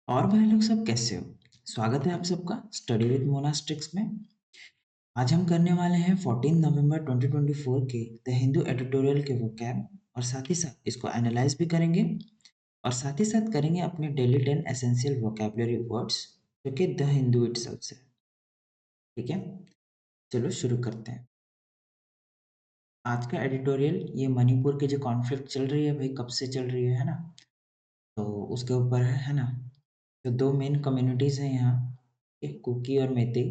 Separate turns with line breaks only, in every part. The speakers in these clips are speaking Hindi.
और भाई लोग सब कैसे हो? स्वागत है आप सबका स्टडी विद मोनास्टिक्स में। आज हम करने वाले हैं 14 नवंबर 2024 के द हिंदू एडिटोरियल के वोकैब और साथ ही साथ इसको एनालाइज भी करेंगे और साथ ही साथ करेंगे अपने डेली 10 एसेंशियल वोकैबुलरी वर्ड्स जो कि द हिंदू इटसेल्फ से। ठीक है, चलो शुरू करते हैं। आज का एडिटोरियल ये मणिपुर के जो कॉन्फ्लिक्ट चल रही है भाई, कब से चल रही है ना, तो उसके ऊपर है ना। तो दो मेन कम्युनिटीज़ हैं यहाँ, एक कुकी और मेती।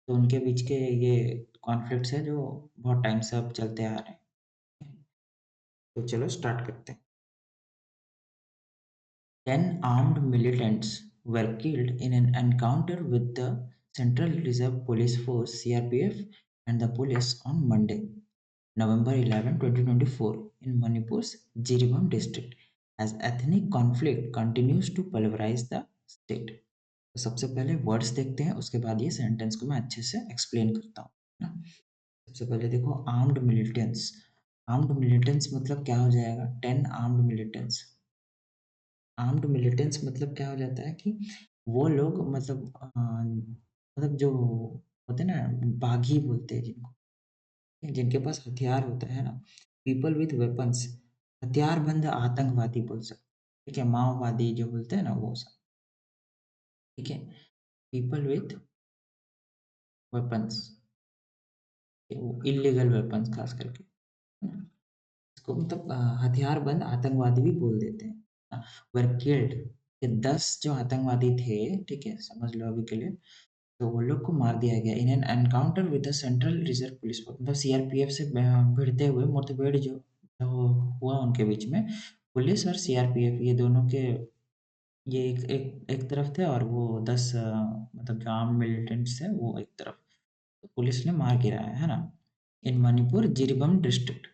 तो उनके बीच के ये कॉन्फ्लिक्ट्स है जो बहुत टाइम से अब चलते आ रहे हैं। तो चलो स्टार्ट करते हैं। 10 armed militants were killed in an encounter with the Central Reserve Police Force (CRPF) and the police on Monday, November 11, 2024, in Manipur's Jiribam district, as ethnic conflict continues to pulverize the state. तो सबसे पहले वर्ड्स देखते हैं, उसके बाद ये सेंटेंस को मैं अच्छे से एक्सप्लेन करता हूँ ना। सबसे पहले देखो, आर्म्ड मिलिटेंट्स। आर्म्ड मिलिटेंट्स मतलब क्या हो जाएगा? 10 आर्म्ड मिलिटेंट्स। आर्म्ड मिलिटेंट्स मतलब क्या हो जाता है कि वो लोग मतलब मतलब जो होते हैं ना, बागी बोलते हैं जिनको, जिनके पास हथियार होता है ना, पीपल विथ वेपन्स, हथियारबंद आतंकवादी बोल सकते हैं। ठीक है, माओवादी जो बोलते हैं ना वो सब। ठीक है, people with weapons, illegal weapons खास करके, है ना? इसको मतलब हथियारबंद आतंकवादी भी बोल देते हैं। वर किल्ड, ये 10 जो आतंकवादी थे, ठीक है, समझ लो अभी के लिए। तो वो लोग को मार दिया गया in an encounter with the central reserve police force, मतलब सीआरपीएफ से भिड़ते हुए मुठभेड़ जो हुआ उनके बीच में। पुलिस और सीआरपीएफ ये दोनों के, ये एक तरफ थे और वो 10 मतलब जो आर्म मिलिटेंट्स थे वो एक तरफ। तो पुलिस ने मार गिराया है ना, in Manipur Jiribam district,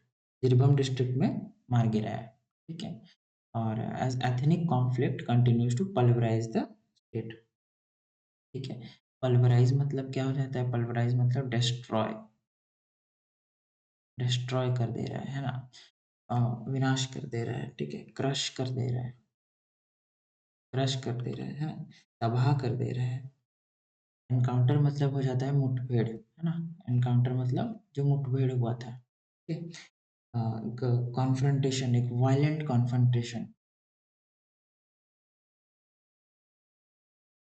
Jiribam district में मार गिराया। ठीक है, और as ethnic conflict continues to pulverise the state. ठीक है, पल्वराइज मतलब क्या हो जाता है? पल्वराइज मतलब डिस्ट्रॉय, डिस्ट्रॉय कर दे रहा है ना, विनाश कर दे रहा है। ठीक है, क्रश कर दे रहा है, क्रश कर दे रहा है ना, तबाह कर दे रहा है। एनकाउंटर मतलब हो जाता है मुठभेड़, है ना। एनकाउंटर मतलब जो मुठभेड़ हुआ था। ठीक है, एक कॉन्फ्रंटेशन, एक वायलेंट कॉन्फ्रंटेशन,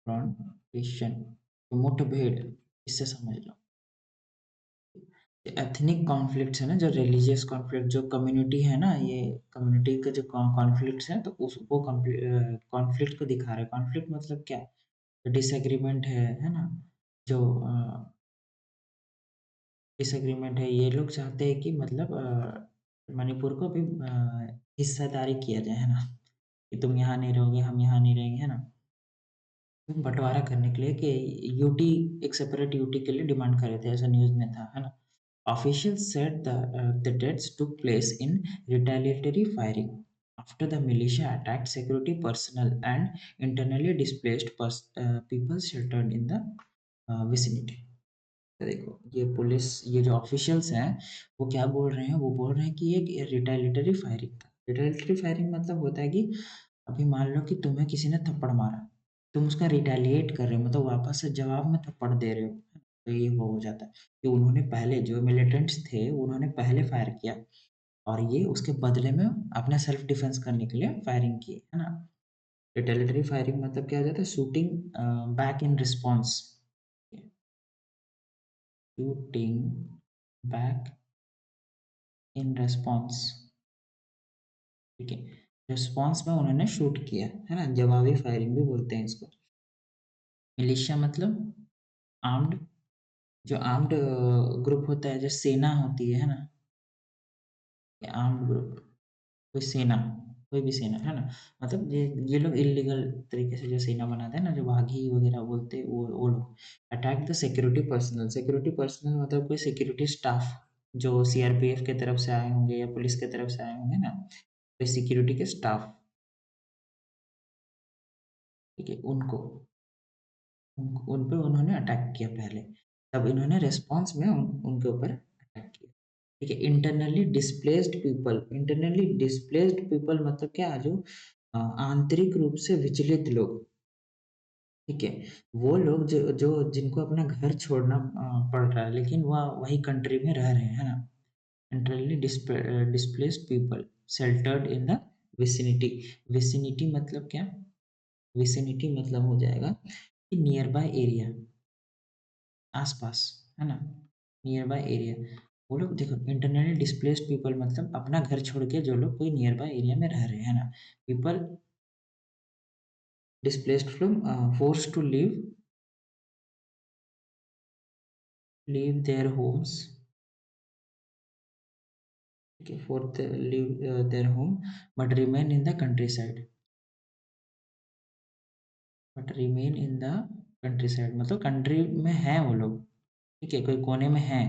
कॉन्फ्रंटेशन, मुठभेड़, इससे समझ लो। एथनिक कॉन्फ्लिक्ट्स है ना, जो रिलीजियस कॉन्फ्लिक्ट, जो कम्युनिटी है ना, ये कम्युनिटी के जो कॉन्फ्लिक्ट्स हैं, तो उस वो कॉन्फ्लिक्ट को दिखा रहे हैं। कॉन्फ्लिक्ट मतलब क्या? डिसएग्रीमेंट है ना, जो डिसएग्रीमेंट है, ये लोग चाहते हैं कि मतलब मणिपुर को भी हिस्सेदारी किया जाए, है ना, कि तुम यहाँ नहीं रहोगे, हम यहाँ नहीं रहेंगे, है ना। बंटवारा करने के लिए कि यूटी, एक सेपरेट यूटी के लिए डिमांड कर रहे थे, ऐसा न्यूज़ में था, है ना। Officials said the deaths took place in retaliatory firing after the militia attacked security personnel and internally displaced people sheltered in the vicinity. तो देखो, ये पुलिस, ये जो ऑफिशियल्स हैं वो क्या बोल रहे हैं? वो बोल रहे हैं कि ये रिटेलिटरी फायरिंग था। रिटेलिटरी फायरिंग मतलब होता है कि अभी मान लो कि तुम्हें किसी ने थप्पड़ मारा, तुम उसका रिटेलिएट कर रहे हो, मतलब वापस से जवाब में थप्पड़ दे रहे हो। तो ये वो हो जाता है कि उन्होंने पहले, जो मिलिटेंट्स थे उन्होंने पहले फायर किया और ये उसके बदले में अपना सेल्फ डिफेंस करने के लिए फायरिंग की, है ना। रिटेलिटरी फायरिंग मतलब क्या हो जाता है? Shooting back in response, shooting back in response. ठीक है, रिस्पॉन्स में उन्होंने शूट किया, है ना, जवाबी फायरिंग भी बोलते हैं इसको। मिलिशिया मतलब आर्म्ड, जो आर्म्ड ग्रुप होता है, जो सेना होती है ना, आर्म्ड ग्रुप, कोई सेना, कोई भी सेना, है ना। मतलब ये लोग इलीगल तरीके से जो सेना बनाते हैं ना, जो बागी वगैरह बोलते हैं, वो लोग attack the security personal. Security personal मतलब कोई सिक्योरिटी स्टाफ जो सीआरपीएफ के तरफ से आए होंगे या पुलिस के तरफ से आए होंगे ना, कोई सिक्योरिटी के स्टाफ। ठीक है, उन पे उन्होंने अटैक किया पहले, तब इन्होंने रिस्पॉन्स में उनके ऊपर अटैक किया। ठीक है, internally displaced people, internally displaced people मतलब क्या? जो आंतरिक रूप से विचलित लोग, ठीक है? वो लोग जो जो जिनको अपना घर छोड़ना पड़ रहा है, लेकिन वह वही कंट्री में रह रहे हैं, है ना? Internally displaced people sheltered in the vicinity. Vicinity मतलब क्या? विसिनिटी मतलब हो जाएगा कि नियर बाय एरिया, आस-पास, है ना? Near by area. वो लोग देखो इंटरनली डिस्प्लेस्ड पीपल मतलब अपना घर छोड़ के जो लोग कोई नियर बाय एरिया में रह रहे हैं, है ना? People displaced from forced to leave their homes, ठीक है? For the leave their home but remain in the countryside, but remain in the countryside मतलब कंट्री में हैं वो लोग, ठीक है? कोई कोने में हैं,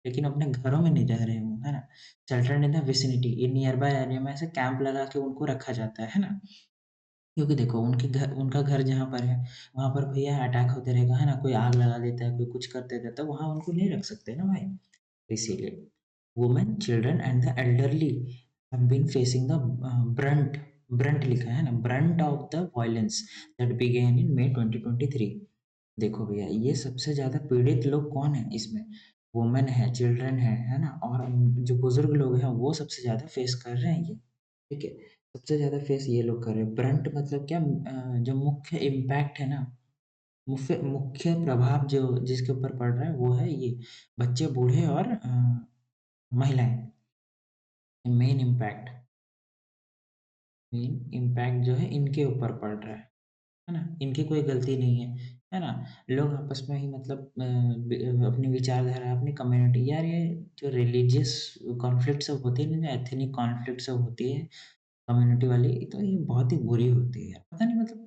लेकिन अपने घरों में नहीं रह रहे वो, है ना? शेल्टर्ड इन द विसिनिटी, ये नियर बाय एरिया में ऐसे कैंप लगा के उनको रखा जाता है ना? क्योंकि देखो उनका घर जहाँ पर है, वहाँ पर भैया अटैक होते रहेगा, है ना? कोई आग लगा देता है, कोई कुछ कर देता है, तो वहाँ उनको नहीं रख सकते ना भाई, इसीलिए। Women, children and the elderly have been facing the brunt, brunt लिखा है ना? Brunt of the violence that began in May 2023। देखो भैया, ये सबसे ज़्यादा पीड़ित लोग कौन है इसमें? वुमेन है, चिल्ड्रन है ना? और जो बुजुर्ग लोग हैं, वो सबसे ज़्यादा फेस कर रहे हैं ये, ठीक है? सबसे ज़्यादा फेस ये लोग कर रहे हैं। ब्रंट मतलब क्या? जो मुख्य इम्पैक्ट है ना, मुख्य मुख्य प्रभाव जो जिसके ऊपर पड़ रहा है, वो है ये बच्चे, बूढ़े और महिलाएँ। मेन इम्पैक्ट, मेन इम्पैक्ट जो है इनके ऊपर पड़ रहा है ना? इनकी कोई गलती नहीं है ना? लोग आपस में ही मतलब अपनी विचारधारा, अपनी कम्युनिटी, यार ये जो रिलीजियस कॉन्फ्लिक्ट सब होती है ना, जो एथनिक कॉन्फ्लिक्ट सब होती है कम्युनिटी वाली, तो ये बहुत ही बुरी होती है यार। पता नहीं मतलब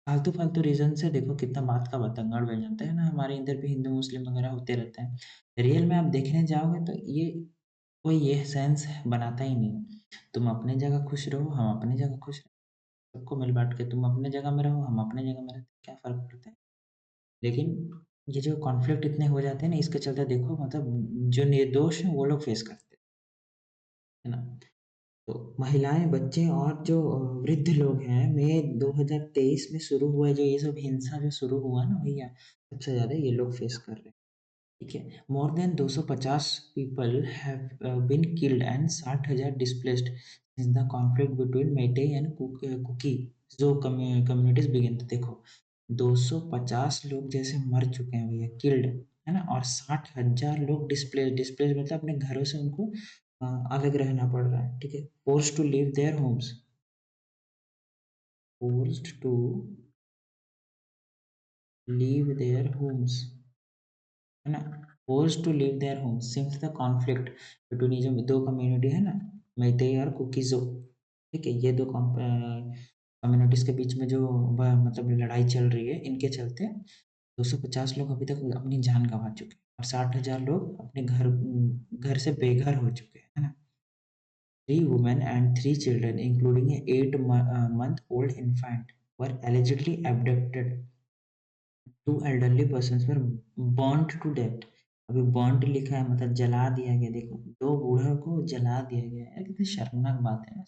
फालतू-फालतू रीज़न से देखो कितना बात का बतंगड़ बन जाता है ना, हमारे इधर भी हिंदू मुस्लिम वगैरह होते रहते हैं। रियल में आप देखने जाओगे तो ये कोई ये सेंस बनाता ही नहीं। तुम अपनी जगह खुश रहो, हम अपनी जगह खुश रहें। सबको मिल-बाँट के तुम अपने जगह में रहो, हम अपने जगह में रहते हैं, क्या फ़र्क पड़ता है? लेकिन ये जो कॉन्फ्लिक्ट इतने हो जाते हैं ना, इसके चलते देखो मतलब जो निर्दोष हैं वो लोग फेस करते हैं, है ना? तो महिलाएँ, बच्चे और जो वृद्ध लोग हैं, मई 2023 में शुरू हुआ जो ये सब हिंसा जो शुरू हुआ ना भैया, सबसे ज़्यादा ये लोग फेस कर रहे हैं। ठीक है? More than 250 people have been killed and 60,000 displaced since the conflict between Meitei and Kuki Zo communities begin. तो देखो 250 लोग जैसे मर चुके हैं भैया, किल्ड, है ना? और 60,000 लोग डिस्प्लेस्ड, डिस्प्लेस्ड मतलब अपने घरों से उनको अलग रहना पड़ रहा है, ठीक है? Forced to leave their homes, forced to leave their homes, है ना? Forced to leave their homes since the conflict between ये जो 2 कम्युनिटी है ना, मैतेई और कुकीज़ो, ठीक है? ये 2 कम्युनिटीज़ के बीच में जो मतलब लड़ाई चल रही है, इनके चलते 250 लोग अभी तक अपनी जान गँवा चुके हैं और 60,000 लोग अपने घर से बेघर हो चुके हैं, है ना? 3 women and 3 children, including a 8 month old infant, were allegedly abducted. 2 elderly persons were burnt to death. अभी burnt लिखा है मतलब जला दिया गया। देखो 2 बूढ़ों को जला दिया गया है। कितनी शर्मनाक बात है।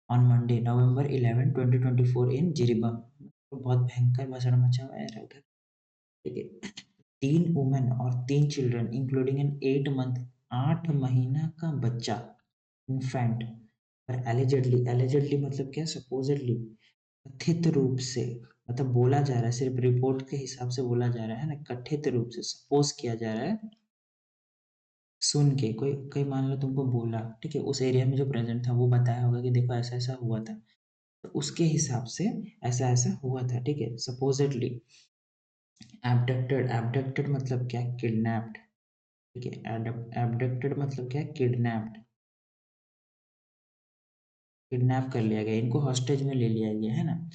ऑन मंडे नवंबर 11, 2024 इन जिरीबम। तो बहुत भयंकर भसड़ मचा हुआ है यार उधर। ठीक है। 3 वुमेन और 3 चिल्ड्रन इंक्लूडिंग एन 8 मंथ, 8 महीना का बच्चा, इन्फैंट, और एलिजेडली मतलब क्या? सपोज़िडली, कथित रूप से, मतलब बोला जा रहा है, सिर्फ़ रिपोर्ट के हिसाब से बोला जा रहा है ना, कथित रूप से सपोज़ किया जा रहा है, सुन के कोई कोई मान लो तुमको बोला, ठीक है? उस एरिया में जो प्रेज़ेंट था वो बताया होगा कि देखो ऐसा-ऐसा हुआ था। तो उसके हिसाब से ऐसा-ऐसा हुआ था, ठीक है? सपोज़िडली एब्डक्टेड मतलब क्या? किडनैप्ड, ठीक है? एब्डक्टेड मतलब क्या? किडनैप्ड, किडनैप कर लिया गया, इनको हॉस्टेज में ले लिया गया, है ना?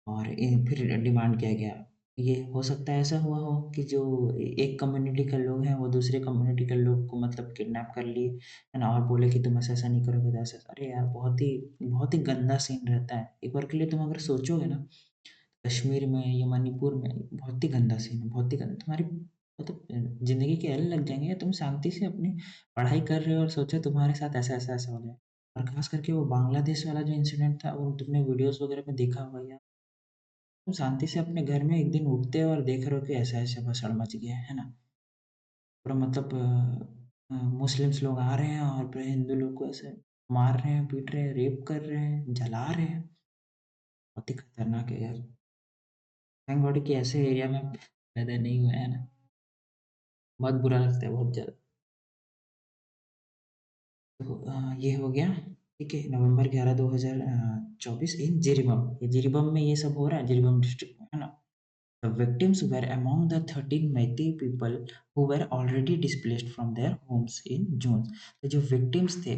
और फिर डिमांड किया गया। ये हो सकता है ऐसा हुआ हो कि जो एक कम्युनिटी के लोग हैं, वो दूसरे कम्युनिटी के लोग को मतलब किडनैप कर लिए, है ना? और बोले कि तुम ऐसा-ऐसा नहीं करोगे तो ऐसा। अरे यार! बहुत ही गंदा सीन रहता है। एक बार के लिए तुम अगर सोचोगे ना, कश्मीर में या मणिपुर में बहुत ही गंदा सीन है, बहुत ही गंदा। तुम्हारी मतलब ज़िंदगी के एल लग जाएँगे या तुम शांति से अपनी पढ़ाई कर रहे हो और सोचो तुम्हारे साथ ऐसा-ऐसा हो जाए। और ख़ास करके वो बांग्लादेश वाला जो इंसिडेंट था, वो तुमने वीडियोज़ वगैरह में देखा होगा यार। तुम शांति से अपने घर में एक दिन उठते हो और देख रहे हो कि ऐसा-ऐसा भसड़ मच गया है ना? पूरा मतलब मुस्लिम्स लोग आ रहे हैं और पूरे हिंदू लोग को ऐसे मार रहे हैं, पीट रहे हैं, रेप कर रहे हैं, जला रहे हैं। बहुत ही खतरनाक है यार। थैंक गॉड कि ऐसे एरिया में पैदा नहीं हुए हैं ना। बहुत बुरा लगता है, बहुत ज़्यादा। तो ये हो गया, ठीक है, नवंबर 11 2024 इन जिरीबम। ये जिरीबम में ये सब हो रहा है, जिरीबम डिस्ट्रिक्ट में, है ना? The victims were among the 13 Meitei people who were already displaced from their homes in June. तो जो victims थे,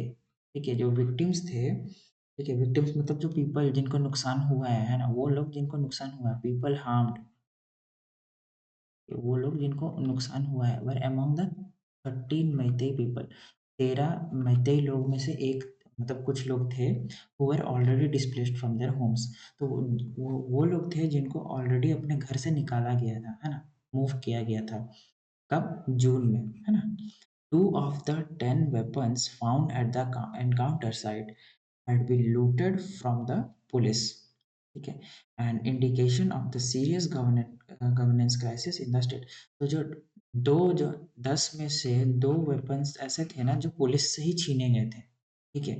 ठीक है, जो victims थे, ठीक है, victims मतलब जो people जिनको नुकसान हुआ है ना, वो लोग जिनको नुकसान हुआ है, people harmed, वो लोग जिनको नुकसान हुआ है, were among the 13 Meitei people, 13 Meitei लोग में से एक, मतलब कुछ लोग थे, who were already displaced from their homes। तो वो लोग थे जिनको ऑलरेडी अपने घर से निकाला गया था, है ना? मूव किया गया था। कब? जून में, है ना? 2 of the 10 weapons found at the encounter site had been looted from the police, ठीक है, and indication of the serious governance crisis in the state. तो जो 10 में से 2 वेपन्स ऐसे थे ना जो पुलिस से ही छीने गए थे, ठीक है,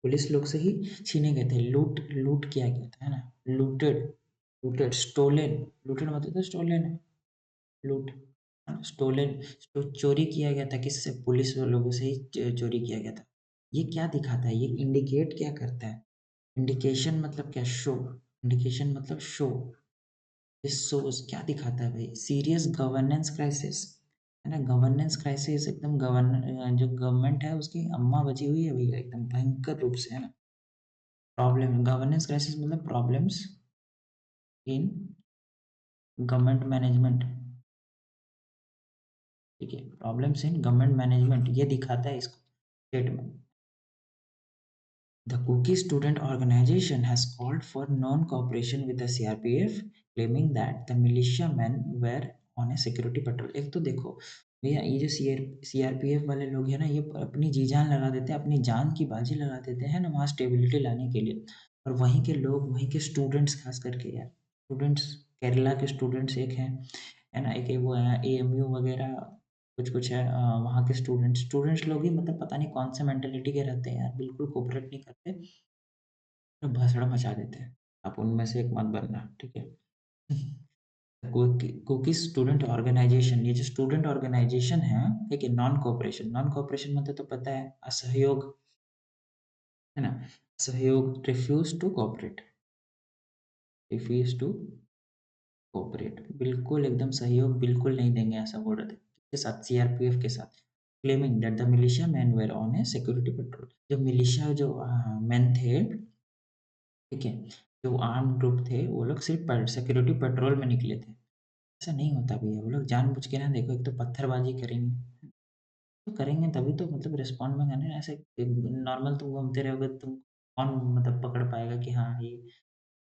पुलिस लोग से ही छीने गए थे, लूट लूट किया गया था, है ना? लूटेड, लूटेड, स्टोलन, लूटेड मतलब तो स्टोलन है, लूट, स्टोलन, चोरी किया गया था, किससे? पुलिस लोगों से ही चोरी किया गया था। ये क्या दिखाता है, ये इंडिकेट क्या करता है? इंडिकेशन मतलब क्या? शो, इंडिकेशन मतलब शो, दिस शोज क्या दिखाता है भाई? सीरियस गवर्नेंस क्राइसिस, है ना? गवर्नेंस क्राइसिस, एकदम जो गवर्नमेंट है उसकी अम्मा बची हुई है भैया, एकदम भयंकर रूप से, है ना? प्रॉब्लम, गवर्नेंस क्राइसिस मतलब प्रॉब्लम्स इन गवर्नमेंट मैनेजमेंट, ठीक है, प्रॉब्लम्स इन गवर्नमेंट मैनेजमेंट ये दिखाता है इसको स्टेट में। The Kuki student organization has called for non-cooperation with the CRPF, claiming that the militiamen were on a security patrol। एक तो देखो भैया, ये जो सीआरपीएफ वाले लोग हैं ना, ये अपनी जी जान लगा देते हैं, अपनी जान की बाजी लगा देते हैं ना वहाँ स्टेबिलिटी लाने के लिए। और वहीं के लोग, वहीं के स्टूडेंट्स, खास करके यार स्टूडेंट्स, केरला के स्टूडेंट्स एक हैं, है ना? एक वो है एएमयू वगैरह, कुछ-कुछ है, वहाँ के स्टूडेंट्स लोग ही मतलब पता नहीं कौन से मेंटालिटी के रहते हैं यार, बिल्कुल कोऑपरेट नहीं करते, तो भसड़ मचा देते हैं। आप उनमें से एक मत बनना, ठीक है? कुकी स्टूडेंट ऑर्गेनाइजेशन, ये जो स्टूडेंट ऑर्गेनाइजेशन है, ठीक है, नॉन कोऑपरेशन मतलब तो पता है, असहयोग, है ना? सहयोग, refuse to cooperate, refuse to cooperate, बिल्कुल एकदम सहयोग बिल्कुल नहीं देंगे, ऐसा बोल रहे थे, किसके साथ? सीआरपीएफ के साथ। Claiming that the militia men were on a security patrol. जो मिलिशिया जो मैन थे, ठीक है, जो आर्म्ड ग्रुप थे, वो लोग सिर्फ सिक्योरिटी पेट्रोल में निकले थे। ऐसा नहीं होता भैया, वो लोग जानबूझ के ना, देखो एक तो पत्थरबाजी करेंगे, तो करेंगे तभी तो मतलब रिस्पॉन्ड में करने, ऐसे नॉर्मल तुम घूमते रहोगे, तुम कौन मतलब पकड़ पाएगा कि हाँ ये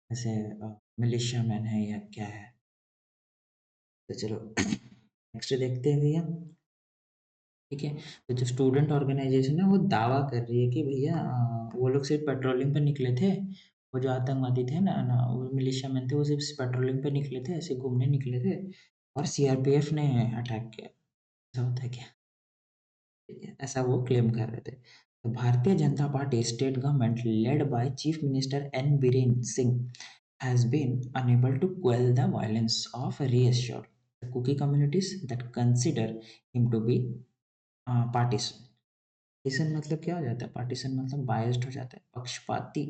ऐसे मिलिशिया मैन है या क्या है? तो चलो नेक्स्ट देखते हैं भैया, ठीक है। तो जो स्टूडेंट ऑर्गेनाइजेशन है वो दावा कर रही है कि भैया वो लोग सिर्फ पेट्रोलिंग पे निकले थे, वो जो आतंकवादी थे ना वो मिलिशिया मैन थे, वो सिर्फ पेट्रोलिंग पे निकले थे, ऐसे घूमने निकले थे और सीआरपीएफ ने अटैक किया। ऐसा होता है क्या? ठीक है, ऐसा वो क्लेम कर रहे थे। तो Bharatiya Janata Party state government led by chief minister N Biren Singh has been unable to quell the violence of reassure the Kuki communities that consider him to be partisan। Partition मतलब क्या हो जाता है? पार्टीशन मतलब बायस्ड हो जाता है, पक्षपाती,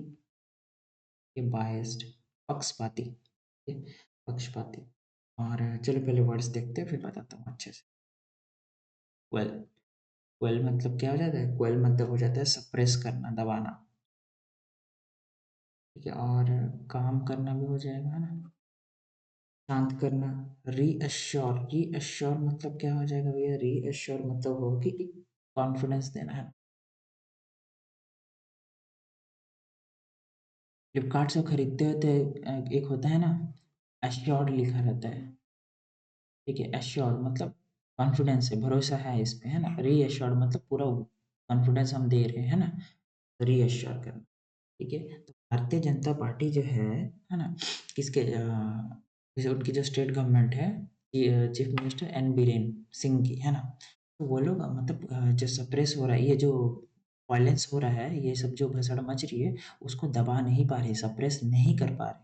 ये बायस्ड, पक्षपाती, ये पक्षपाती। और चलो पहले वर्ड्स देखते हैं फिर बताता हूँ अच्छे से। क्वेल, क्वेल मतलब क्या हो जाता है? क्वेल मतलब हो जाता है सप्रेस करना, दबाना, ठीक है, और काम करना भी हो जाएगा, है ना? शांत करना। रीअश्योर, रीअश्योर मतलब क्या हो जाएगा भैया? रीअश्योर मतलब हो कि कॉन्फिडेंस देना, है। फ्लिपकार्ट से खरीदते हो तो एक होता है ना, एश्योर्ड लिखा रहता है, ठीक है, एश्योर्ड मतलब कॉन्फिडेंस है, भरोसा है इस पे, है ना? रीअश्योर्ड मतलब पूरा कॉन्फिडेंस हम दे रहे हैं, है ना? रीअश्योर करना, ठीक है। तो भारतीय जनता पार्टी जो है ना? किसके जैसे उनकी जो स्टेट गवर्नमेंट है, ये chief minister N Biren Singh की, है ना? तो वो लोग मतलब जो सप्रेस हो रहा है, ये जो वायलेंस हो रहा है, ये सब जो भसड़ मच रही है, उसको दबा नहीं पा रहे, सप्रेस नहीं कर पा रहे,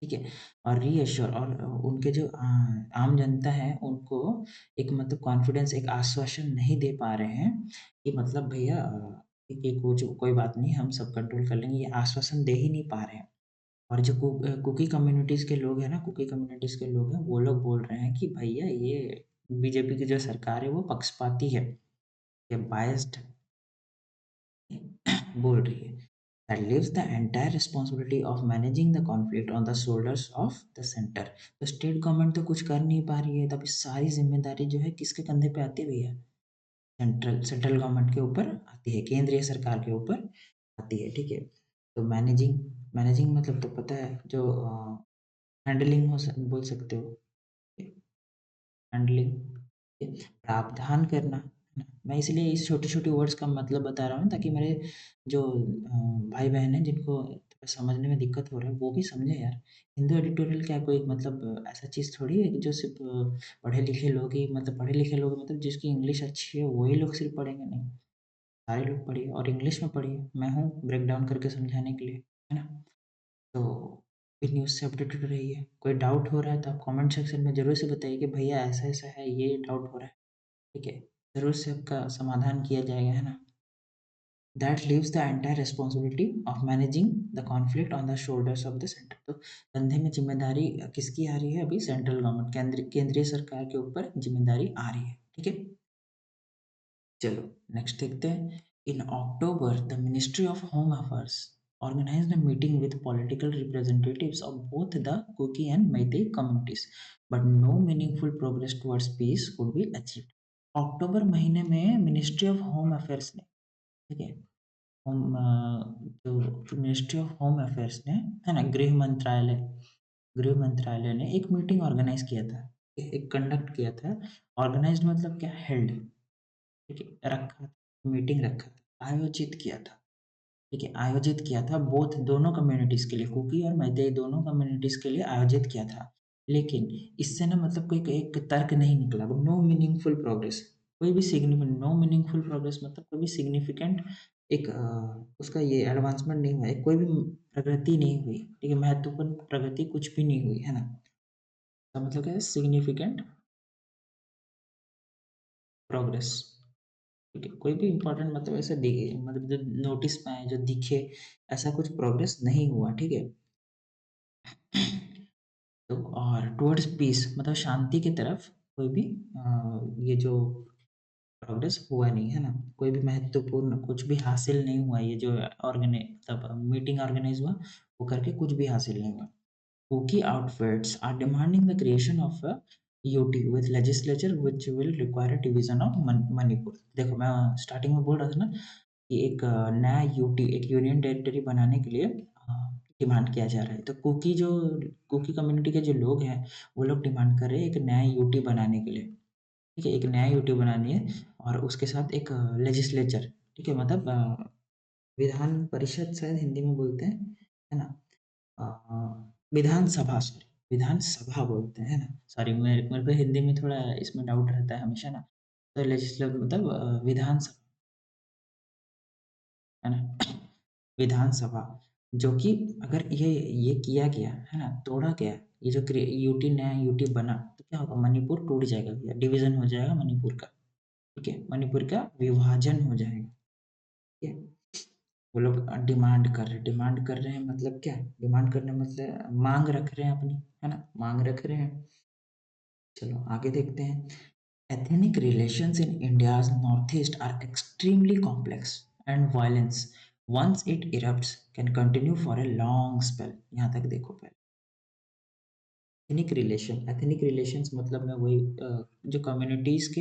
ठीक है? और रीअश्योर और उनके जो आम जनता है, उनको एक मतलब कॉन्फिडेंस, एक आश्वासन नहीं दे पा रहे हैं कि मतलब भैया कि कुछ कोई बात नहीं, हम सब कंट्रोल कर लेंगे, ये आश्वासन दे ही नहीं पा रहे हैं। और जो कुकी कम्युनिटीज़ के लोग हैं ना, कुकी कम्युनिटीज़ के लोग हैं, वो लोग बोल रहे हैं कि भैया ये बीजेपी की जो सरकार है, वो पक्षपाती है, ये बायस्ड बोल रही है। That leaves the entire responsibility of managing the conflict on the shoulders of the center. तो स्टेट गवर्नमेंट तो कुछ कर नहीं पा रही है, तब इस सारी ज़िम्मेदारी जो है किसके कंधे पे आती है भैया? सेंट्रल सेंट्रल गवर्नमेंट के ऊपर आती है, केंद्रीय सरकार के ऊपर आती है, ठीक है? तो मैनेजिंग मैनेजिंग मतलब तो पता है, जो हैंडलिंग बोल सकते हो, हैंडलिंग, प्रावधान करना, है ना? मैं इसलिए इस छोटे-छोटे वर्ड्स का मतलब बता रहा हूँ ताकि मेरे जो भाई-बहन हैं जिनको थोड़ा समझने में दिक्कत हो रहा है, वो भी समझें यार। हिंदू एडिटोरियल क्या कोई मतलब ऐसा चीज़ थोड़ी है कि जो सिर्फ़ पढ़े-लिखे लोग ही मतलब पढ़े-लिखे लोग मतलब जिसकी इंग्लिश अच्छी है, वही लोग सिर्फ़ पढ़ेंगे, नहीं। सारे लोग पढ़िए और इंग्लिश में पढ़िए, मैं हूँ ब्रेक डाउन करके समझाने के लिए, है ना? तो फिर न्यूज़ से अपडेटेड रहिए। कोई डाउट हो रहा है तो आप कमेंट सेक्शन में ज़रूर से बताइए कि भैया ऐसा-ऐसा है, ये डाउट हो रहा है, ठीक है? ज़रूर से आपका समाधान किया जाएगा, है ना? That leaves the entire responsibility of managing the conflict on the shoulders of the center. तो कंधे में ज़िम्मेदारी किसकी आ रही है अभी? सेंट्रल गवर्नमेंट, केंद्रीय सरकार के ऊपर ज़िम्मेदारी आ रही है, ठीक है? चलो नेक्स्ट देखते हैं। In October the ministry of home affairs organized a meeting with political representatives of both the Kuki and Meitei communities, but no meaningful progress towards peace could be achieved. अक्टूबर महीने में मिनिस्ट्री ऑफ होम अफेयर्स ने, ठीक है, होम जो मिनिस्ट्री ऑफ होम अफेयर्स ने, है ना, गृह मंत्रालय ने एक मीटिंग ऑर्गेनाइज किया था, एक कंडक्ट किया था। ऑर्गेनाइज्ड मतलब क्या? हेल्ड, ठीक है, रखा था, मीटिंग रखा था, आयोजित किया था, ठीक है, आयोजित किया था, बोथ दोनों कम्युनिटीज़ के लिए, कुकी और मैतेई दोनों कम्युनिटीज़ के लिए आयोजित किया था। लेकिन इससे ना मतलब कोई एक तर्क नहीं निकला, नो मीनिंगफुल प्रोग्रेस, कोई भी सिग्निफिकेंट, नो मीनिंगफुल प्रोग्रेस मतलब कोई भी सिग्निफिकेंट एक उसका ये एडवांसमेंट नहीं हुआ है, कोई भी प्रगति नहीं हुई, ठीक है, महत्वपूर्ण प्रगति कुछ भी नहीं हुई, है ना? इसका मतलब क्या है? सिग्निफिकेंट प्रोग्रेस, ठीक है, कोई भी इम्पोर्टेंट मतलब ऐसा मतलब जो नोटिस में आए, जो दिखे, ऐसा कुछ प्रोग्रेस नहीं हुआ, ठीक है। तो और टुवर्ड्स पीस मतलब शांति की तरफ कोई भी ये जो प्रोग्रेस हुआ नहीं, है ना? कोई भी महत्वपूर्ण कुछ भी हासिल नहीं हुआ, ये जो मतलब मीटिंग ऑर्गेनाइज हुआ, वो करके कुछ भी हासिल नहीं हुआ। Kuki outfits are demanding the creation of a UT with legislature which will require a division of Manipur. देखो मैं स्टार्टिंग में बोल रहा था ना कि एक नया यूटी, एक यूनियन टेरिटरी बनाने के लिए डिमांड किया जा रहा है। तो कुकी कम्युनिटी के जो लोग हैं, वो लोग डिमांड कर रहे हैं एक नया यूटी बनाने के लिए, ठीक है? एक नया यूटी बनानी है और उसके साथ एक लेजिस्लेचर, ठीक है? मतलब विधान परिषद शायद हिंदी में बोलते हैं, है ना? विधानसभा, सॉरी, विधानसभा बोलते हैं ना, सॉरी, मेरे मेरे को हिंदी में थोड़ा इसमें डाउट रहता है हमेशा ना। तो लेजिस्लेटिव मतलब विधानसभा, है ना? विधानसभा, जो कि अगर ये किया गया, है ना, तोड़ा गया, ये जो यूटी, नया यूटी बना, तो क्या होगा? मणिपुर टूट जाएगा भैया, डिवीजन हो जाएगा मणिपुर का, ठीक है? मणिपुर का विभाजन हो जाएगा, ठीक है? वो लोग डिमांड कर रहे हैं मतलब क्या? डिमांड करने मतलब माँग रख रहे हैं अपनी, है ना? माँग रख रहे हैं। चलो आगे देखते हैं। Ethnic relations in India's northeast are extremely complex, and violence, once it erupts, can continue for a long spell. यहाँ तक देखो पहले। एथनिक रिलेशंस मतलब मैं वही जो कम्युनिटीज़ के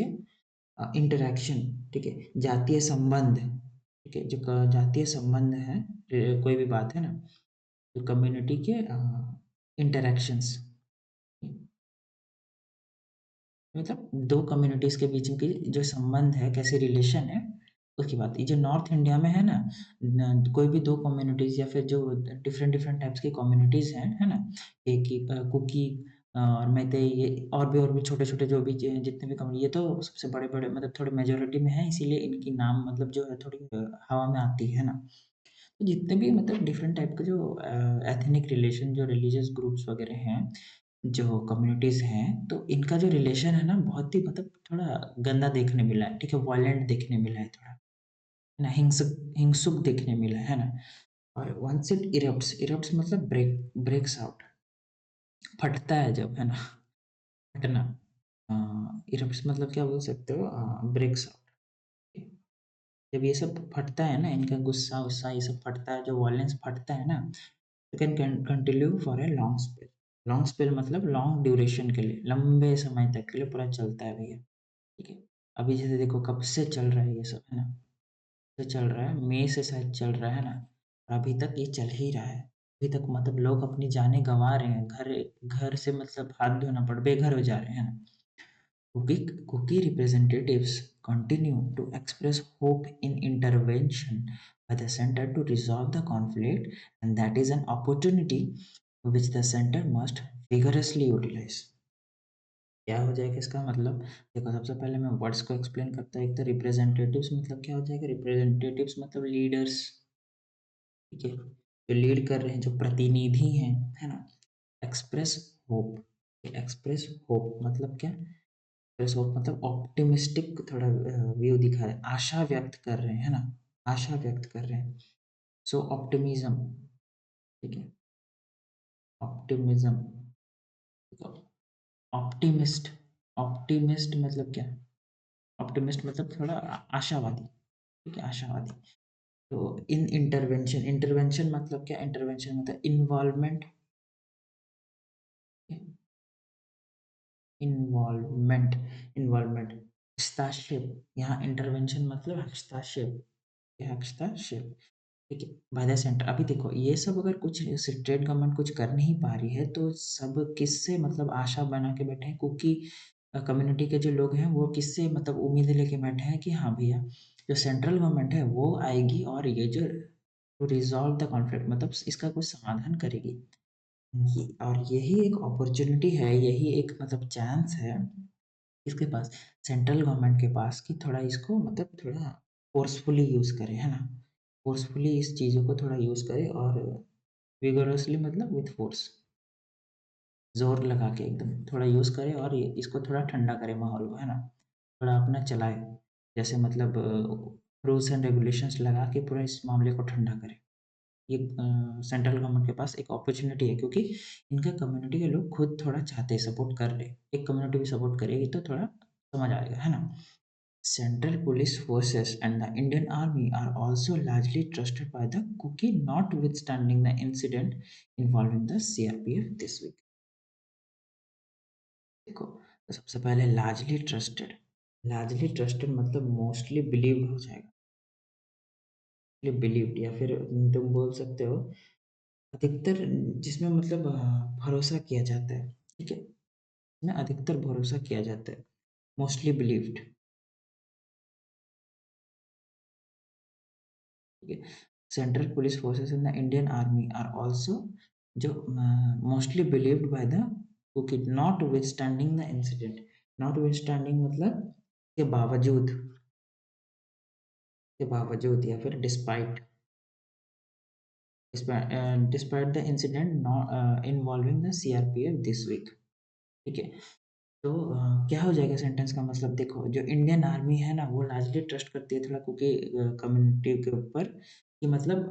इंटरैक्शन, ठीक है? जातीय संबंध, ठीक है? जो जातीय संबंध है, कोई भी बात है ना, तो कम्युनिटी के इंटरैक्शंस, मतलब दो कम्युनिटीज़ के बीच की जो संबंध है, कैसे रिलेशन है, उसके बाद ये जो नॉर्थ इंडिया में है ना, कोई भी दो कम्युनिटीज या फिर जो डिफरेंट डिफरेंट टाइप्स की कम्युनिटीज हैं, है ना, एक ही कुकी और मैतेई, ये और भी छोटे छोटे जो भी जितने भी कम्युनिटी, ये तो सबसे बड़े बड़े मतलब थोड़े मेजोरिटी में है, इसीलिए इनकी नाम मतलब जो है थोड़ी हवा में आती है ना। तो जितने भी मतलब डिफरेंट टाइप के जो एथनिक रिलेशन, जो रिलीजियस ग्रुप्स वगैरह हैं, जो कम्युनिटीज हैं, तो इनका जो रिलेशन है ना बहुत ही मतलब थोड़ा गंदा देखने मिला है, ठीक है, वायलेंट देखने मिला है थोड़ा, ना हिंसक हिंसुक देखने मिला है ना। और वंस इट इरप्ट्स मतलब ब्रेक्स आउट, फटता है जब, है ना, फटना। इरप्ट्स मतलब क्या बोल सकते हो, ब्रेक्स आउट। जब ये सब फटता है ना, इनका गुस्सा उस्सा ये सब फटता है, जो वॉयलेंस फटता है ना, you can continue for a long spell. Long spell मतलब लॉन्ग ड्यूरेशन के लिए, लंबे समय तक के लिए पूरा चलता है भैया, ठीक है। अभी जैसे देखो कब से चल रहा है ये सब, है ना, से चल रहा है, मई से शायद चल रहा है ना, और अभी तक ये चल ही रहा है। अभी तक मतलब लोग अपनी जानें गंवा रहे हैं, घर घर से मतलब हाथ धोना पड़, बेघर हो जा रहे हैं ना। Kuki representatives continue to express hope in intervention by the center to resolve the conflict, and that is an opportunity which the center must vigorously utilize. क्या हो जाएगा इसका मतलब, देखो सबसे पहले मैं वर्ड्स को एक्सप्लेन करता हूँ। एक तो रिप्रेजेंटेटिव्स मतलब क्या हो जाएगा, रिप्रेजेंटेटिव्स मतलब लीडर्स, ठीक है, जो लीड कर रहे हैं, जो प्रतिनिधि हैं, है ना। एक्सप्रेस होप, एक्सप्रेस होप मतलब क्या, एक्सप्रेस होप मतलब ऑप्टिमिस्टिक थोड़ा व्यू दिखा रहे हैं, आशा व्यक्त कर रहे हैं, है ना, आशा व्यक्त कर रहे हैं। सो ऑप्टिमिज्म, ठीक है, ऑप्टिमिज्म, ऑप्टिमिस्ट, ऑप्टिमिस्ट मतलब क्या, ऑप्टिमिस्ट मतलब थोड़ा आशावादी, ठीक है, आशावादी। तो इन इंटरवेंशन, इंटरवेंशन मतलब क्या, इंटरवेंशन मतलब इन्वॉल्वमेंट, इन्वॉल्वमेंट, इन्वॉल्वमेंट, हस्तक्षेप, यहाँ इंटरवेंशन मतलब हस्तक्षेप, ये हस्तक्षेप, ठीक है, बाय द सेंटर। अभी देखो ये सब अगर कुछ स्टेट गवर्नमेंट कुछ कर नहीं पा रही है, तो सब किससे मतलब आशा बना के बैठे हैं, क्योंकि कम्युनिटी के जो लोग हैं वो किससे मतलब उम्मीदें लेके बैठे हैं कि हाँ भैया, जो सेंट्रल गवर्नमेंट है वो आएगी और ये जो टू रिजॉल्व द कॉन्फ्लिक्ट मतलब इसका कुछ समाधान करेगी। और यही एक अपॉर्चुनिटी है, यही एक मतलब चांस है इसके पास, सेंट्रल गवर्नमेंट के पास, कि थोड़ा इसको मतलब थोड़ा फोर्सफुली यूज़ करे, है ना, फोर्सफुली इस चीज़ों को थोड़ा यूज़ करे, और विगोरसली मतलब विथ फोर्स, ज़ोर लगा के एकदम थोड़ा यूज़ करे, और ये इसको थोड़ा ठंडा करे माहौल को, है ना, थोड़ा अपना चलाए, जैसे मतलब रूल्स एंड रेगुलेशंस लगा के पूरा इस मामले को ठंडा करे। ये सेंट्रल गवर्नमेंट के पास एक अपॉर्चुनिटी है, क्योंकि इनका कम्युनिटी के लोग खुद थोड़ा चाहते हैं, सपोर्ट कर रहे हैं। एक कम्युनिटी भी सपोर्ट करेगी तो थोड़ा समझ आएगा, है ना। Central police forces and the Indian Army are also largely trusted by the Kuki, notwithstanding the incident involving the CRPF this week. देखो, तो सबसे पहले लार्जली ट्रस्टेड मतलब मोस्टली बिलीव्ड हो जाएगा, बिलीव्ड, या फिर तुम बोल सकते हो अधिकतर, जिसमें मतलब भरोसा किया जाता है, ठीक है, इसमें अधिकतर भरोसा किया जाता है, मोस्टली बिलीव्ड, ठीक है। Central police forces in the Indian army are also, जो mostly believed by the Kuki, notwithstanding the incident, notwithstanding मतलब के बावजूद, के बावजूद या फिर despite, despite the incident involving the CRPF this week, ठीक है। तो क्या हो जाएगा सेंटेंस का मतलब, देखो जो इंडियन आर्मी है ना वो लार्जली ट्रस्ट करती है थोड़ा कुकी कम्युनिटी के ऊपर, कि मतलब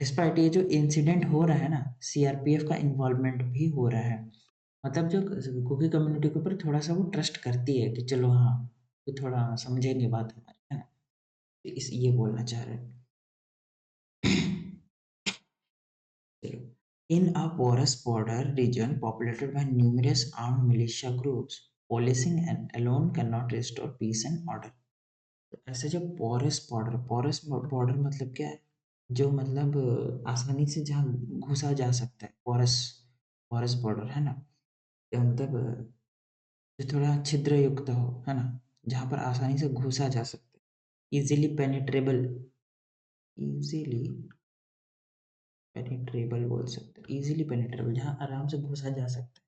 डिस्पाइट ये जो इंसिडेंट हो रहा है ना, सीआरपीएफ का इन्वॉल्वमेंट भी हो रहा है, मतलब जो कुकी कम्युनिटी के ऊपर थोड़ा सा वो ट्रस्ट करती है कि चलो हाँ, तो थोड़ा समझेंगे बात हमारी, है ना, तो इस ये बोलना चाह रहे हैं। चलो, in a porous border region populated by numerous armed militia groups, policing and alone cannot restore peace and order. तो ऐसे जो पोरस बॉर्डर मतलब क्या है, जो मतलब आसानी से जहाँ घुसा जा सकता है, पोरस, पोरस बॉर्डर, है ना, या मतलब जो थोड़ा छिद्र युक्त हो, है ना, जहाँ पर आसानी से घुसा जा सकता है, इजीली पेनिट्रेबल, इजीली पेनिट्रेबल बोल सकते हैं, इजीली पेनिट्रेबल जहाँ आराम से घुसा जा सकता है।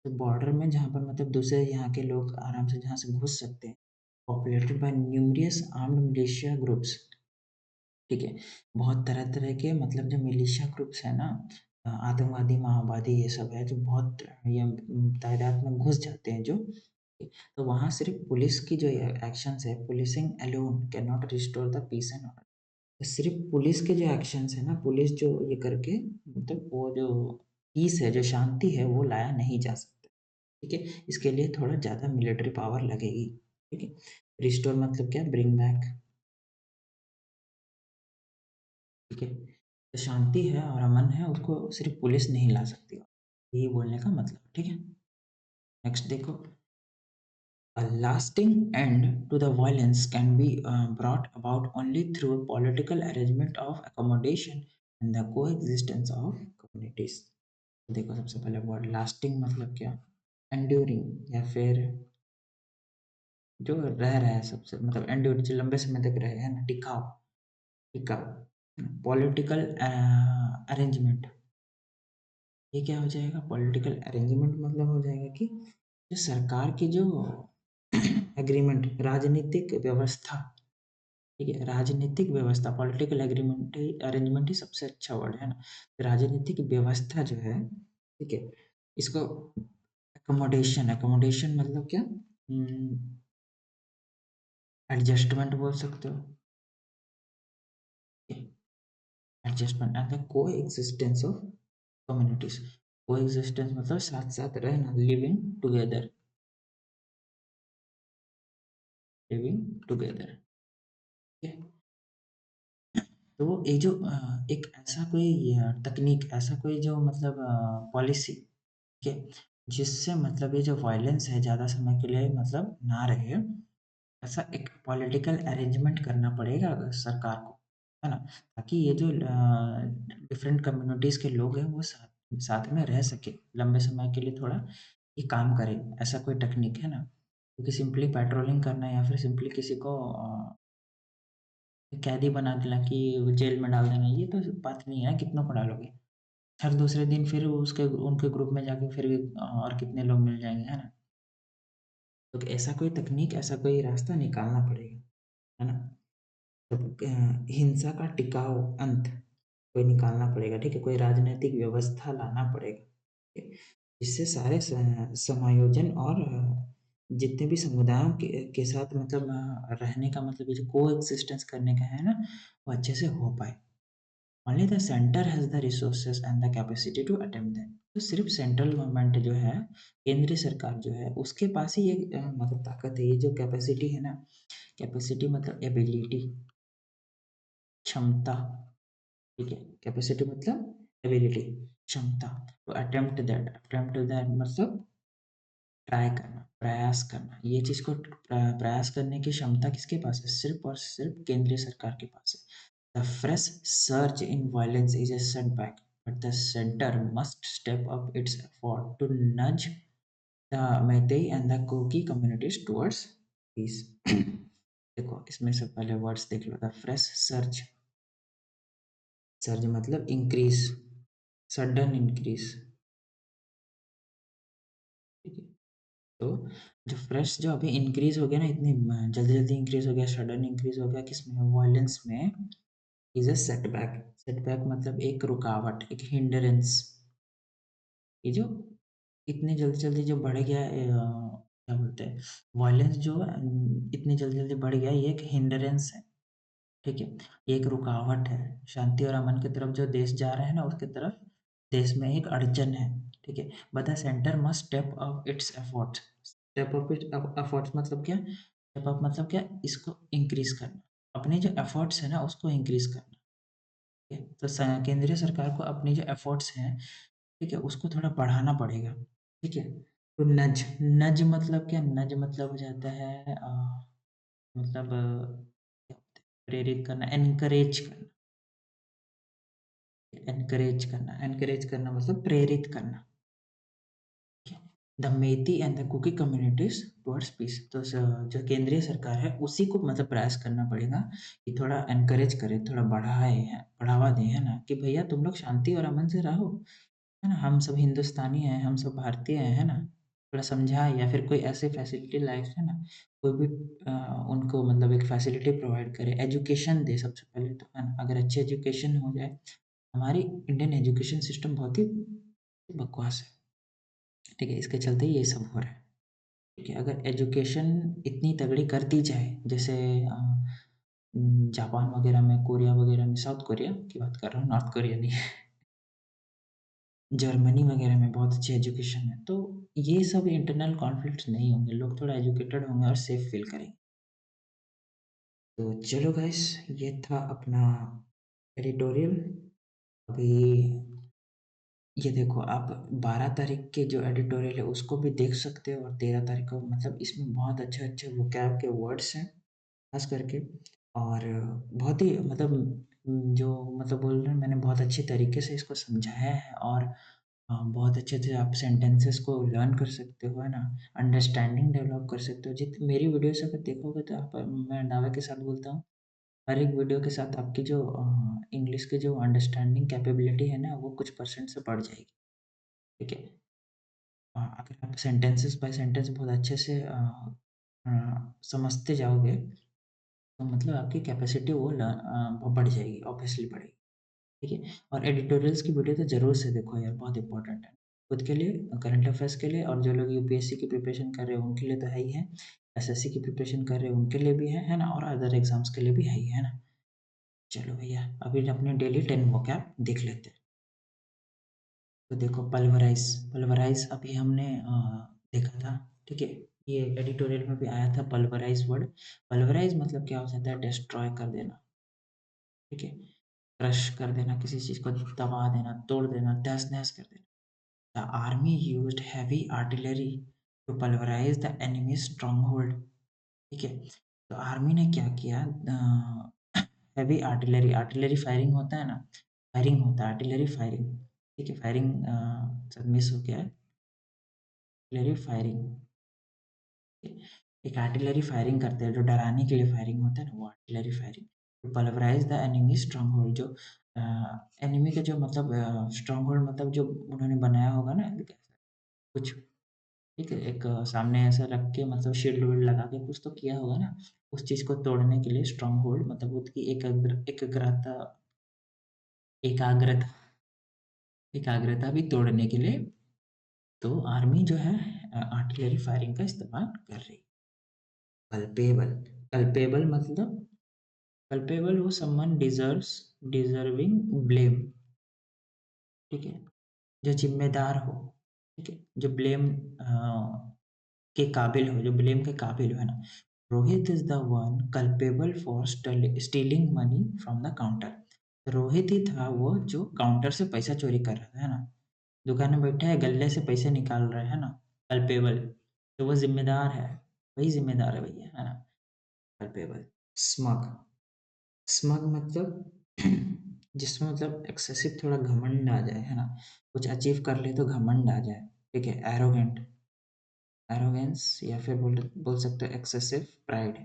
तो बॉर्डर में जहाँ पर मतलब दूसरे यहाँ के लोग आराम से जहाँ से घुस सकते हैं, populated by numerous armed militia groups, ठीक है। बहुत तरह-तरह के मतलब जो मिलिशिया ग्रुप्स हैं ना, आतंकवादी, माओवादी ये सब है जो बहुत ये तादाद में घुस जाते हैं जो, तो वहाँ सिर्फ़ पुलिस की जो एक्शंस है, policing alone can not restore the peace and order. तो सिर्फ़ पुलिस के जो एक्शंस है ना, पुलिस जो ये करके मतलब वो जो पीस है, जो शांति है, वो लाया नहीं जा सकता, ठीक है। इसके लिए थोड़ा ज़्यादा मिलिट्री पावर लगेगी, ठीक है। रिस्टोर मतलब क्या? ब्रिंग बैक, ठीक है। तो शांति है और अमन है, उसको सिर्फ पुलिस नहीं ला सकती, यही बोलने का मतलब, ठीक है। नेक्स्ट देखो, a lasting end to the violence can be brought about only through a political arrangement of accommodation and the coexistence of communities। देखो सबसे पहले वर्ड लास्टिंग मतलब क्या? एंड्यूरिंग, या फिर जो रह रहा है सबसे मतलब एंड्योर, जो लंबे समय तक रहे है ना, टिकाऊ, टिकाऊ। पॉलिटिकल अरेंजमेंट, ये क्या हो जाएगा? पॉलिटिकल अरेंजमेंट मतलब हो जाएगा कि जो सरकार की जो एग्रीमेंट, राजनीतिक व्यवस्था, ठीक है, राजनीतिक व्यवस्था, पॉलिटिकल एग्रीमेंट अरेंजमेंट ही सबसे अच्छा वर्ड है ना। राजनीतिक व्यवस्था जो है, ठीक है, इसको अकोमोडेशन, अकोमोडेशन मतलब क्या? एडजस्टमेंट बोल सकते हो, एडजस्टमेंट एंड द को एग्जिस्टेंस ऑफ कम्युनिटीज। को एग्जिस्टेंस मतलब साथ साथ रहना, लिविंग टुगेदर, लिविंग टुगेदर, ठीक है। तो ये जो एक ऐसा कोई तकनीक, ऐसा कोई जो मतलब पॉलिसी, ठीक है, जिससे मतलब ये जो वायलेंस है ज़्यादा समय के लिए मतलब ना रहे, ऐसा एक पॉलिटिकल अरेंजमेंट करना पड़ेगा सरकार को, है ना? ताकि ये जो डिफरेंट कम्युनिटीज़ के लोग हैं वो साथ साथ में रह सके, लंबे समय के लिए थोड़ा ये काम करे, ऐसा कोई टेक्निक है ना? क्योंकि सिंपली पेट्रोलिंग करना या फिर सिंपली किसी को कैदी बना देना कि जेल में डाल देना, ये तो बात नहीं है, कितनों को डालोगे? हर दूसरे दिन फिर उसके उनके ग्रुप में जाके फिर और कितने लोग मिल जाएँगे, है ना? तो ऐसा कोई तकनीक, ऐसा कोई रास्ता निकालना पड़ेगा, है ना? तब हिंसा का टिकाऊ अंत कोई निकालना पड़ेगा, ठीक है? कोई राजनैतिक व्यवस्था लाना पड़ेगा, ठीक है? जिससे सारे समायोजन और जितने भी समुदायों के साथ मतलब रहने का मतलब ये जो कोएक्सिस्टेंस करने का है ना, वो अच्छे से हो पाए। Only the centre has the resources and the capacity to attempt that. तो सिर्फ सेंट्रल गवर्नमेंट जो है, केंद्रीय सरकार जो है, उसके पास ही ये मतलब ताकत है, ये जो कैपेसिटी है ना, कैपेसिटी मतलब एबिलिटी, क्षमता, ठीक है। कैपेसिटी मतलब एबिलिटी, क्षमता। तो अटेम्प्ट दैट मतलब ट्राई करना, प्रयास करना। ये चीज़ को प्रयास करने की क्षमता किसके पास है? सिर्फ़ और सिर्फ़ केंद्रीय सरकार के पास है। The fresh surge in violence is a setback, but the centre must step up its effort to nudge the Meitei and the Kuki communities towards peace. देखो, इसमें से पहले वर्ड्स देख लो। द फ्रेश सर्ज, सर्ज मतलब इंक्रीज़, सडन इंक्रीज़, ठीक है। तो जो फ्रेश जो अभी इंक्रीज़ हो गया ना, इतनी जल्दी-जल्दी इंक्रीज़ हो गया, सडन इंक्रीज़ हो गया किसमें? वॉयलेंस में, इज़ अ सेटबैक। सेटबैक मतलब एक रुकावट, एक हिंडरेंस। ये जो इतनी जल्दी-जल्दी जो बढ़ गया है क्या बोलते हैं? वॉयलेंस जो इतनी जल्दी-जल्दी बढ़ गया है, ये एक हिंडरेंस है, ठीक है? ये एक रुकावट है। शांति और अमन की तरफ जो देश जा रहे हैं ना, उसकी तरफ देश में एक अड़चन है, ठीक है? But the centre must step up it's efforts. Step up it's efforts मतलब क्या? स्टेप अप मतलब क्या? इसको इंक्रीज़ करना। अपने जो एफर्ट्स है ना, उसको इंक्रीज़ करना, ठीक है? तो केंद्रीय सरकार को अपने जो एफर्ट्स हैं, ठीक है? उसको थोड़ा बढ़ाना पड़ेगा, ठीक है? तो नज़, नज़ मतलब क्या? नज़ मतलब हो जाता है मतलब क्या बोलते हैं? प्रेरित करना, एनकरेज करना। एनकरेज करना, एनकरेज करना मतलब प्रेरित करना, ठीक है? The Meitei and the Kuki communities towards peace. तो जो केंद्रीय सरकार है उसी को मतलब प्रयास करना पड़ेगा कि थोड़ा एनकरेज करे, थोड़ा बढ़ावा दें, है ना, कि भैया तुम लोग शांति और अमन से रहो, है ना, हम सब हिंदुस्तानी हैं, हम सब भारतीय हैं, है ना, थोड़ा समझाए या फिर कोई ऐसी फैसिलिटी लाइक, है ना, कोई भी उनको मतलब एक फैसिलिटी प्रोवाइड करे, एजुकेशन दे सबसे पहले तो, है ना, अगर अच्छी एजुकेशन हो जाए। हमारी इंडियन एजुकेशन सिस्टम बहुत ही बकवास है, ठीक है, इसके चलते ये सब हो रहा है। ठीक है, अगर एजुकेशन इतनी तगड़ी कर दी जाए जैसे जापान वगैरह में, कोरिया वगैरह में, साउथ कोरिया की बात कर रहा हूँ, नॉर्थ कोरिया नहीं। जर्मनी वगैरह में बहुत अच्छी एजुकेशन है, तो ये सब इंटरनल कॉन्फ्लिक्ट्स नहीं होंगे, लोग थोड़ा एजुकेटेड होंगे और सेफ फील करेंगे। तो चलो गाइस, ये था अपना एडिटोरियल। अभी ये देखो, आप 12 तारीख के जो एडिटोरियल है उसको भी देख सकते हो, और 13 तारीख को, मतलब इसमें बहुत अच्छे अच्छे वोकैब के वर्ड्स हैं खास करके, और बहुत ही मतलब जो मतलब बोल रहे हैं, मैंने बहुत अच्छे तरीके से इसको समझाया है, और बहुत अच्छे से आप सेंटेंसेस को लर्न कर सकते हो, है ना, अंडरस्टैंडिंग डेवलप कर सकते हो। जित मेरी वीडियोस अगर देखोगे तो आप, मैं दावे के साथ बोलता हूँ, हर एक वीडियो के साथ आपकी जो इंग्लिश की जो अंडरस्टैंडिंग कैपेबिलिटी है ना, वो कुछ परसेंट से बढ़ जाएगी। ठीक है, अगर आप सेंटेंसेस बाय सेंटेंस बहुत अच्छे से समझते जाओगे, तो मतलब आपकी कैपेसिटी वो बढ़ जाएगी, ऑब्वियसली बढ़ेगी। ठीक है, और एडिटोरियल्स की वीडियो तो ज़रूर से देखो यार, बहुत इंपॉर्टेंट है खुद के लिए, करंट अफेयर्स के लिए, और जो लोग यूपीएससी की प्रिपरेशन कर रहे हैं उनके लिए तो है ही है, एसएससी की प्रिपरेशन कर रहे हैं उनके लिए भी है ना, और अदर एग्जाम्स के लिए भी है ना। चलो भैया, अभी अपने डेली 10 वोकैब देख लेते हैं। तो देखो, पल्वराइज, पल्वराइज अभी हमने देखा था। ठीक है, ये एडिटोरियल में भी आया था पल्वराइज वर्ड। पल्वराइज मतलब क्या हो जाता है, डिस्ट्रॉय कर देना। ठीक है, क्रश कर देना, किसी चीज़ को दबा देना, तोड़ देना, तहस नहस कर देना। The army used heavy artillery to pulverise the enemy stronghold. ठीक है, तो आर्मी ने क्या किया, हेवी आर्टिलरी, आर्टिलरी फायरिंग होता है ना, फायरिंग होता है, आर्टिलरी फायरिंग। ठीक है, फायरिंग सब मिस हो गया है, आर्टिलरी फायरिंग। एक आर्टिलरी फायरिंग करते हैं, जो डराने के लिए फायरिंग होता है ना, वो आर्टिलरी फायरिंग। तो pulverise the enemy strong hold, जो एनिमी का जो मतलब स्ट्रांग होल्ड, मतलब जो उन्होंने बनाया होगा ना कुछ, ठीक है, एक सामने ऐसा रख के, मतलब शील्ड वील्ड लगा के कुछ तो किया होगा ना, उस चीज को तोड़ने के लिए स्ट्रांग होल्ड, मतलब उसकी एकाग्रता, एकाग्रता, एकाग्रता भी तोड़ने के लिए, तो आर्मी जो है आर्टिलरी फायरिंग का इस्तेमाल कर रही है। कल्पेबल, कल्पेबल मतलब, कल्पेबल वो समवन डिजर्विंग ब्लेम। ठीक है, जो जिम्मेदार हो, ठीक है, जो ब्लेम के काबिल हो, जो ब्लेम के काबिल हो, है ना। Rohit is the one culpable for stealing money from the counter. Rohit ही था वो जो काउंटर से पैसा चोरी कर रहा था, है ना, दुकान में बैठा है, गल्ले से पैसे निकाल रहा है ना, कल्पेबल, तो वो जिम्मेदार है, वही जिम्मेदार है भैया, है ना, कल्पेबल। स्मग, स्मग मतलब जिसमें मतलब एक्सेसिव थोड़ा घमंड आ जाए, है ना, कुछ अचीव कर ले तो घमंड आ जाए। ठीक है, एरोगेंट, एरोगेंस, या फिर बोल सकते हो एक्सेसिव प्राइड।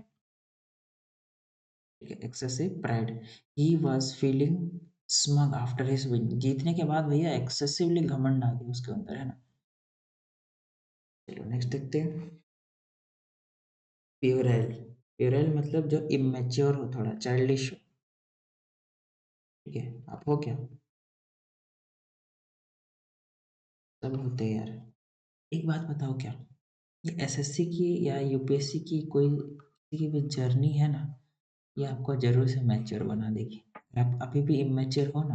ठीक है, excessive pride. He was feeling smug after his win, जीतने के बाद भैया एक्सेसिवली घमंड आ गया उसके अंदर, है ना। चलो नेक्स्ट देखते हैं। प्यूरेल, प्यूरेल मतलब जो इमेच्योर हो, थोड़ा चाइल्डिश हो। ठीक है, आप हो क्या, सब होते हैं यार। एक बात बताओ, क्या ये एसएससी की या यूपीएससी की कोई किसी की भी जर्नी है ना, ये आपको ज़रूर से मैच्योर बना देगी। आप अभी भी इमैच्योर हो ना,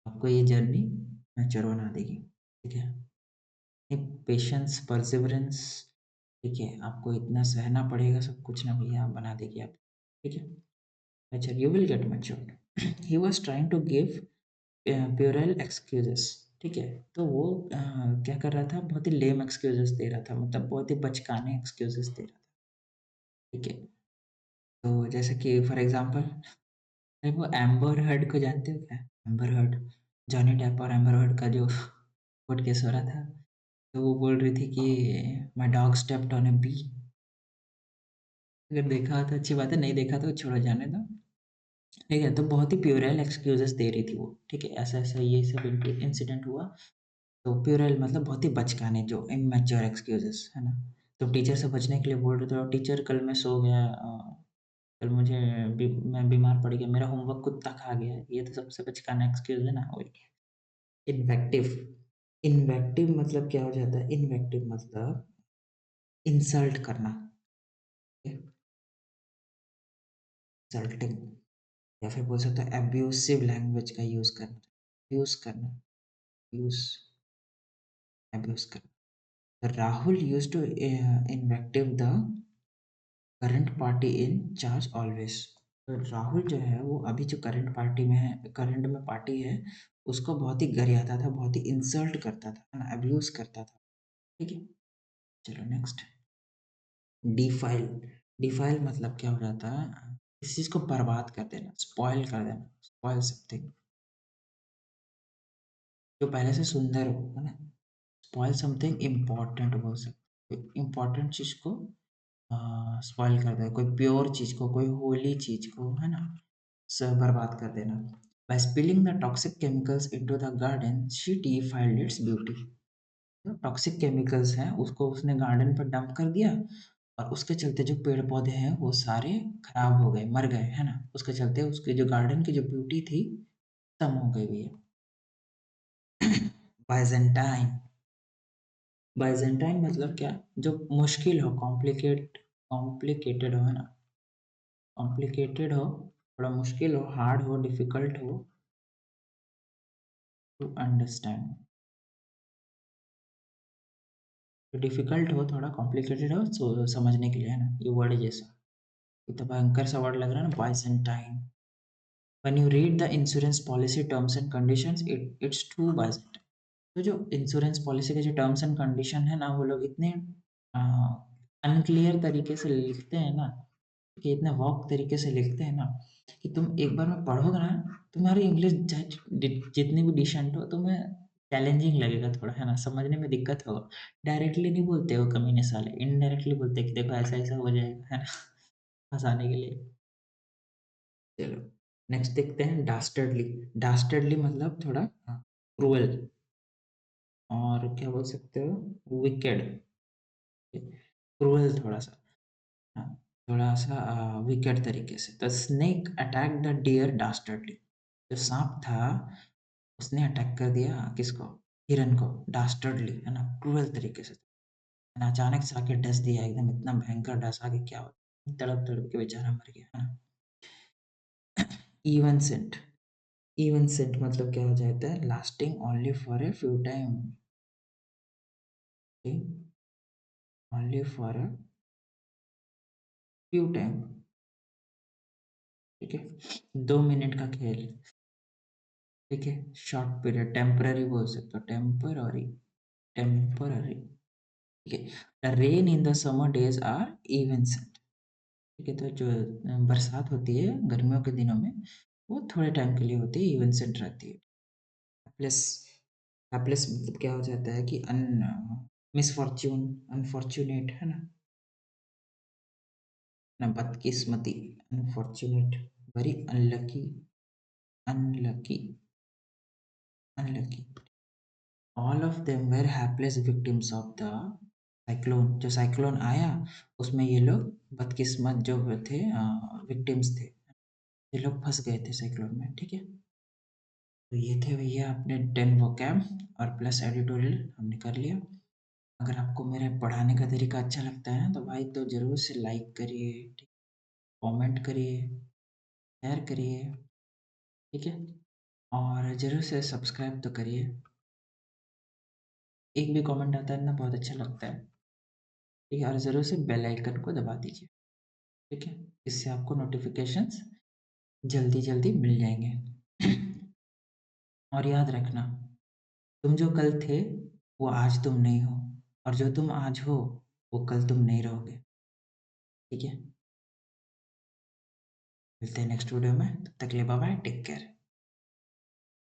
आपको ये जर्नी मैच्योर बना देगी। ठीक है, एक पेशेंस, परसेवरेंस, ठीक है, आपको इतना सहना पड़ेगा सब कुछ ना भैया, बना देगी आप। ठीक है, अच्छा, you will get matured. He was trying to give puerile excuses. ठीक है, तो वो क्या कर रहा था, बहुत ही लेम एक्सक्यूजेस दे रहा था, मतलब बहुत ही बचकाने एक्सक्यूजेस दे रहा था। ठीक है, तो जैसे कि फॉर एग्जांपल, अरे वो एम्बर हर्ड को जानते हो क्या, एम्बर हर्ड, जॉनी डेप और एम्बर हर्ड का जो कोर्ट केस हो रहा था, तो वो बोल रही थी कि my dog stepped on a bee. अगर देखा हो तो अच्छी बात है, नहीं देखा तो छोड़ो, जाने दो। ठीक है, तो बहुत ही प्यूरेल एक्सक्यूजेस दे रही थी वो, ठीक है, ऐसा-ऐसा ये सब इंसिडेंट हुआ। तो प्यूरेल मतलब बहुत ही बचकाने, जो इमैच्योर एक्सक्यूजेस, है ना? तो टीचर से बचने के लिए बोल रहे थे, और टीचर कल मैं सो गया, कल मुझे मैं बीमार पड़ गया, मेरा होमवर्क कुत्ता खा गया, ये तो सबसे बचकाना एक्सक्यूज है ना, वही। इन्वेक्टिव, इन्वेक्टिव मतलब क्या हो जाता है? इन्वेक्टिव मतलब इंसल्ट करना, इंसल्टिंग, या फिर बोल सकते हो एब्यूसिव लैंग्वेज का यूज करना, यूज करना, यूज, एब्यूज करना। Rahul use to invective the current party in charge always. तो राहुल जो है वो अभी जो करंट पार्टी में है, करंट में पार्टी है, उसको बहुत ही गरियाता था, बहुत ही इंसल्ट करता था, है ना, अब्यूज करता था। ठीक है, चलो नेक्स्ट। डिफाइल, डिफाइल मतलब क्या हो जाता है? इस चीज को बर्बाद कर देना, स्पॉइल कर देना, स्पॉइल समथिंग जो पहले से सुंदर हो, है ना। स्पॉइल समथिंग इम्पोर्टेंट बोल सकते, इम्पोर्टेंट चीज को स्पॉइल कर दे, कोई प्योर चीज को, कोई होली चीज को, है ना, सब बर्बाद कर देना। By spilling the toxic chemicals into the garden she defiled its beauty. जो टॉक्सिक केमिकल्स हैं उसको उसने गार्डन पर डंप कर दिया, और उसके चलते जो पेड़ पौधे हैं वो सारे खराब हो गए, मर गए, है ना, उसके चलते उसके जो गार्डन की जो ब्यूटी थी कम हो गई हुई है। बाइजेंटाइन, बाइजेंटाइन मतलब क्या? जो मुश्किल हो, कॉम्प्लिकेट, कॉम्प्लिकेटेड हो, है ना, कॉम्प्लिकेटेड हो, थोड़ा मुश्किल हो, हार्ड हो, डिफिकल्ट हो टू अंडरस्टैंड। तो डिफिकल्ट हो, थोड़ा कॉम्प्लिकेटेड हो, समझने के लिए, है ना, ये वर्ड जैसा। ये तो भयंकर सा वर्ड लग रहा है ना, Byzantine. When you read the insurance policy terms and conditions, it's too Byzantine. तो जो इंश्योरेंस पॉलिसी के जो टर्म्स एंड कंडीशन है ना, वो लोग इतने अनक्लियर तरीके से लिखते हैं ना, कि इतने वॉक तरीके से लिखते हैं ना, कि तुम एक बार में पढ़ोगे ना, तुम्हारी इंग्लिश जितनी भी डिसेंट हो, तुम्हें चैलेंजिंग लगेगा थोड़ा, है ना, समझने में दिक्कत होगा। डायरेक्टली नहीं बोलते हो कमीने साले, इनडायरेक्टली बोलते हैं कि देखो ऐसा ऐसा हो जाएगा, है ना, फंसाने के लिए। चलो नेक्स्ट देखते हैं, डास्टर्डली। डास्टर्डली मतलब थोड़ा क्रूअल, और क्या बोल सकते हो, विकेड, क्रूअल थोड़ा सा, हाँ, थोड़ा सा विकेड तरीके से। The snake attack the deer dastardly. जो सांप था उसने अटैक कर दिया किसको? हिरन को, डास्टर्डली, है ना, क्रूअल तरीके से। है ना, अचानक से आके डस दिया, एकदम इतना भयंकर डसा कि क्या होता, तड़प तड़प के बेचारा मर गया, है ना। इवन सेंट, इवन सेंट मतलब क्या हो जाता है? Lasting only for a few time, only for a few time, ठीक है, 2 मिनट का खेल, ठीक है, शॉर्ट पीरियड, टेम्पररी बोल सकते हो, टेम्पररी, टेम्पररी, ठीक है। The rain in the summer days are even scant, ठीक है, तो जो बरसात होती है गर्मियों के दिनों में, वो थोड़े टाइम के लिए होती है, इवन सेंट रहती है। प्लस, प्लस मतलब क्या हो जाता है कि अन, मिसफॉर्च्यून, अनफॉर्चुनेट, है ना, बदकिस्मती, unfortunate, very unlucky, unlucky, unlucky. All of them were hapless victims of the cyclone. जो साइक्लोन आया उसमें ये लोग बदकिस्मत जो थे, विक्टिम्स थे, ये लोग फंस गए थे साइक्लोन में, ठीक है। तो ये थे भैया अपने 10 वोकैब और प्लस एडिटोरियल हमने कर लिया। अगर आपको मेरे पढ़ाने का तरीका अच्छा लगता है ना, तो भाई तो ज़रूर से लाइक करिए, कमेंट करिए, शेयर करिए, ठीक है, और ज़रूर से सब्सक्राइब तो करिए। एक भी कमेंट आता है ना, बहुत अच्छा लगता है, ठीक है, और ज़रूर से बेल आइकन को दबा दीजिए, ठीक है, इससे आपको नोटिफिकेशंस जल्दी जल्दी मिल जाएंगे। और याद रखना, तुम जो कल थे वो आज तुम नहीं हो, और जो तुम आज हो वो कल तुम नहीं रहोगे, ठीक है। मिलते हैं नेक्स्ट वीडियो में, तब तक के लिए बाय बाय, टेक केयर।